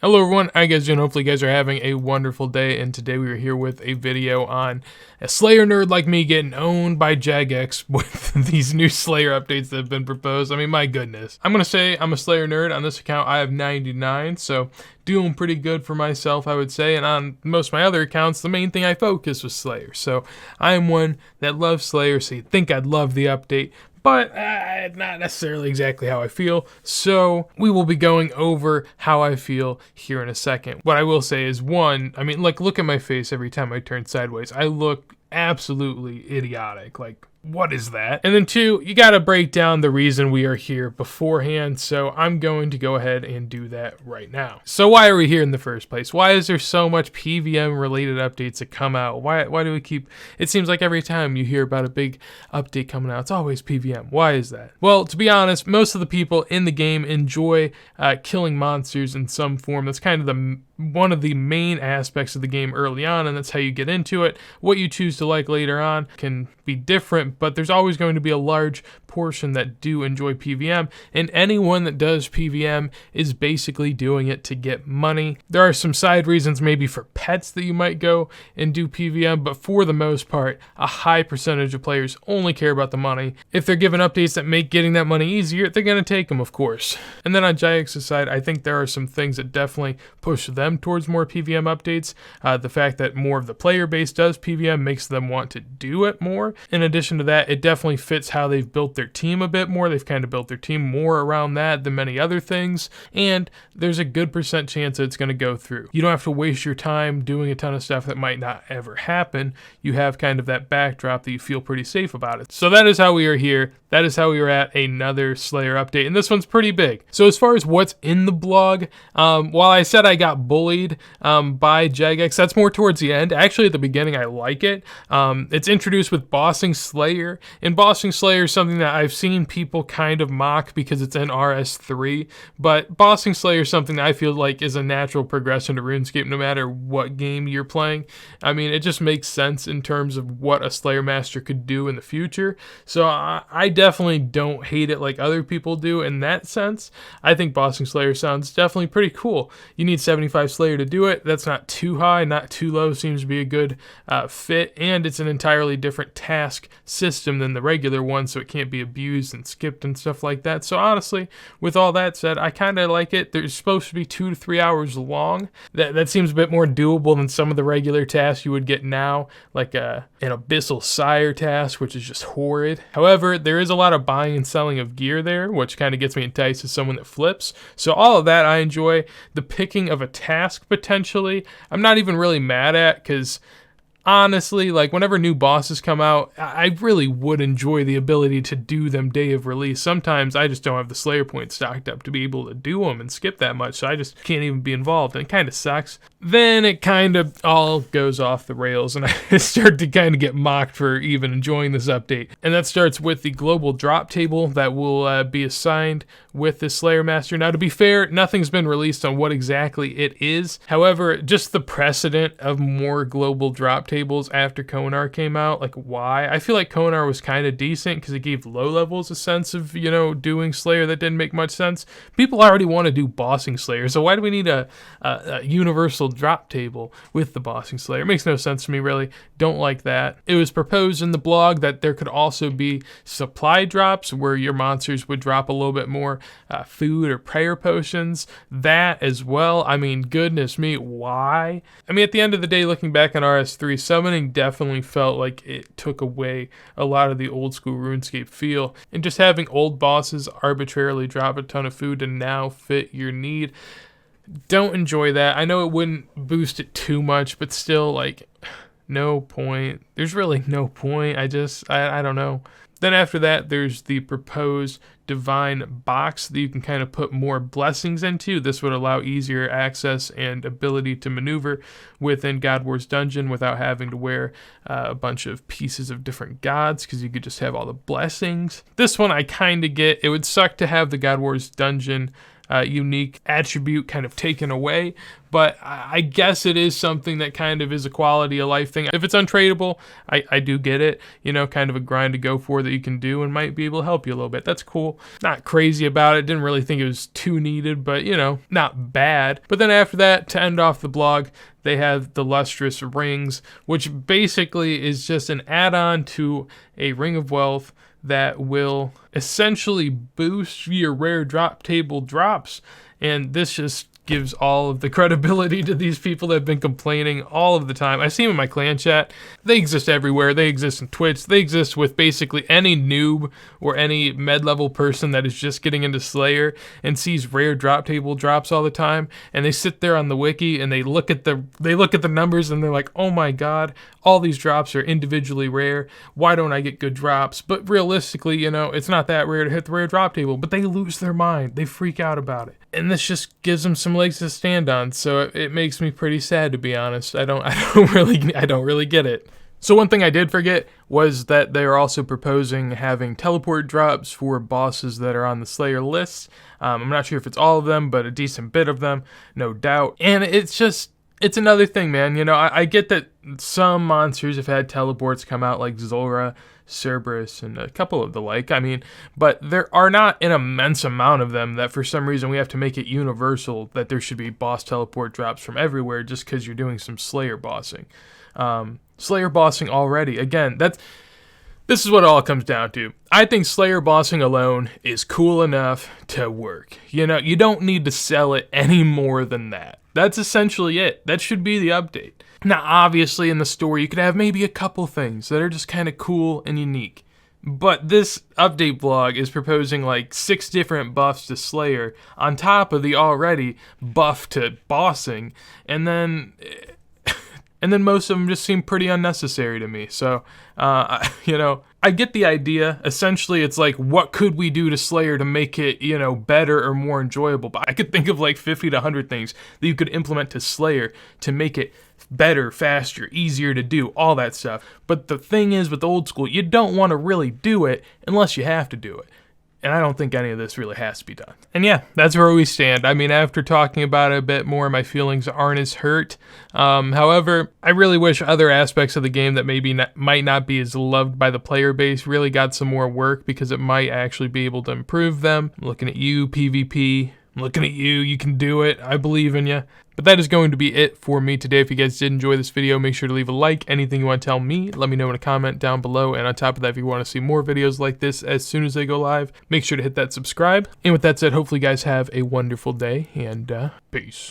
Hello everyone, how you guys doing? Hopefully you guys are having a wonderful day, and today we are here with a video on a Slayer nerd like me getting owned by Jagex with these new Slayer updates that have been proposed. I mean, my goodness. I'm gonna say I'm a Slayer nerd. On this account I have 99, so doing pretty good for myself, I would say, and on most of my other accounts the main thing I focus was Slayer. So I am one that loves Slayer, so you'd think I'd love the update, but not necessarily exactly how I feel. So we will be going over how I feel here in a second. What I will say is, one, I mean, like, look at my face every time I turn sideways. I look absolutely idiotic. Like, what is that? And then two, you gotta break down the reason we are here beforehand, so I'm going to go ahead and do that right now. So why are we here in the first place? Why is there so much PVM related updates that come out? Why do we keep, it seems like every time you hear about a big update coming out, it's always PVM. Why is that? Well, to be honest, most of the people in the game enjoy killing monsters in some form. That's kind of one of the main aspects of the game early on, and that's how you get into it. What you choose to like later on can be different, but there's always going to be a large portion that do enjoy PVM, and anyone that does PVM is basically doing it to get money. There are some side reasons maybe for pets that you might go and do PVM, but for the most part, a high percentage of players only care about the money. If they're given updates that make getting that money easier, they're going to take them, of course. And then on Jagex's side, I think there are some things that definitely push them towards more PVM updates. The fact that more of the player base does PVM makes them want to do it more. In addition to that, it definitely fits how they've built their team a bit more. They've kind of built their team more around that than many other things, and there's a good % chance that it's going to go through. You don't have to waste your time doing a ton of stuff that might not ever happen. You have kind of that backdrop that you feel pretty safe about it. So that is how we are here. That is how we are at another Slayer update, and this one's pretty big. So as far as what's in the blog, while I said I got bullied by Jagex, that's more towards the end. Actually, at the beginning, I like it. It's introduced with Bossing Slayer, and Bossing Slayer is something that I've seen people kind of mock because it's in RS3, but Bossing Slayer is something that I feel like is a natural progression to RuneScape no matter what game you're playing. I mean, it just makes sense in terms of what a Slayer Master could do in the future. So I definitely don't hate it like other people do in that sense. I think Bossing Slayer sounds definitely pretty cool. You need 75 Slayer to do it. That's not too high, not too low. Seems to be a good fit, and it's an entirely different task system than the regular one, so it can't be abused and skipped and stuff like that. So honestly, with all that said, I kind of like it. They're supposed to be 2 to 3 hours long. That seems a bit more doable than some of the regular tasks you would get now, like an Abyssal Sire task, which is just horrid. However, there is a lot of buying and selling of gear there, which kind of gets me enticed as someone that flips. So all of that I enjoy. The picking of a task potentially, I'm not even really mad at, because honestly, like, whenever new bosses come out, I really would enjoy the ability to do them day of release. Sometimes I just don't have the Slayer points stocked up to be able to do them and skip that much, so I just can't even be involved, and it kind of sucks. Then it kind of all goes off the rails, and I start to kind of get mocked for even enjoying this update. And that starts with the global drop table that will be assigned with the Slayer Master. Now, to be fair, nothing's been released on what exactly it is. However, just the precedent of more global drop tables after Konar came out, like, why? I feel like Konar was kind of decent because it gave low levels a sense of, you know, doing Slayer that didn't make much sense. People already want to do Bossing Slayer, so why do we need a universal drop table with the Bossing Slayer? It makes no sense to me, really. Don't like that. It was proposed in the blog that there could also be supply drops where your monsters would drop a little bit more food or prayer potions. That as well. I mean, goodness me, why? I mean, at the end of the day, looking back on RS3, summoning definitely felt like it took away a lot of the old school RuneScape feel, and just having old bosses arbitrarily drop a ton of food to now fit your need, don't enjoy that. I know it wouldn't boost it too much, but still, like, no point. There's really no point. I don't know. Then after that, there's the proposed divine box that you can kind of put more blessings into. This would allow easier access and ability to maneuver within God War's dungeon without having to wear a bunch of pieces of different gods, because you could just have all the blessings. This one I kind of get. It would suck to have the God War's dungeon unique attribute kind of taken away. But I guess it is something that kind of is a quality of life thing. If it's untradeable, I do get it. You know, kind of a grind to go for that you can do and might be able to help you a little bit. That's cool. Not crazy about it. Didn't really think it was too needed, but you know, not bad. But then after that, to end off the blog, they have the lustrous rings, which basically is just an add-on to a ring of wealth that will essentially boost your rare drop table drops. And this just gives all of the credibility to these people that have been complaining all of the time. I see them in my clan chat. They exist everywhere. They exist in Twitch. They exist with basically any noob or any med-level person that is just getting into Slayer and sees rare drop table drops all the time. And they sit there on the wiki and they look at the numbers and they're like, oh my god, all these drops are individually rare. Why don't I get good drops? But realistically, you know, it's not that rare to hit the rare drop table. But they lose their mind. They freak out about it. And this just gives them some legs to stand on, so it makes me pretty sad, to be honest. I don't really get it. So one thing I did forget was that they are also proposing having teleport drops for bosses that are on the Slayer list. I'm not sure if it's all of them, but a decent bit of them, no doubt. And it's another thing, man. You know, I get that some monsters have had teleports come out, like Zulrah, Cerberus, and a couple of the like. I mean, but there are not an immense amount of them that for some reason we have to make it universal that there should be boss teleport drops from everywhere just because you're doing some Slayer bossing. Slayer bossing already, again, this is what it all comes down to. I think Slayer bossing alone is cool enough to work. You know, you don't need to sell it any more than that. That's essentially it. That should be the update. Now, obviously, in the store, you could have maybe a couple things that are just kind of cool and unique. But this update blog is proposing like 6 different buffs to Slayer on top of the already buff to bossing. And then most of them just seem pretty unnecessary to me. So, you know, I get the idea. Essentially, it's like, what could we do to Slayer to make it, you know, better or more enjoyable? But I could think of like 50 to 100 things that you could implement to Slayer to make it better, faster, easier to do, all that stuff. But the thing is, with old school, you don't want to really do it unless you have to do it. And I don't think any of this really has to be done. And yeah, that's where we stand. I mean, after talking about it a bit more, my feelings aren't as hurt. However, I really wish other aspects of the game that maybe might not be as loved by the player base really got some more work, because it might actually be able to improve them. I'm looking at you, PvP. I'm looking at you. You can do it. I believe in you. But that is going to be it for me today. If you guys did enjoy this video, make sure to leave a like. Anything you want to tell me, let me know in a comment down below. And on top of that, if you want to see more videos like this as soon as they go live, make sure to hit that subscribe. And with that said, hopefully you guys have a wonderful day, and peace.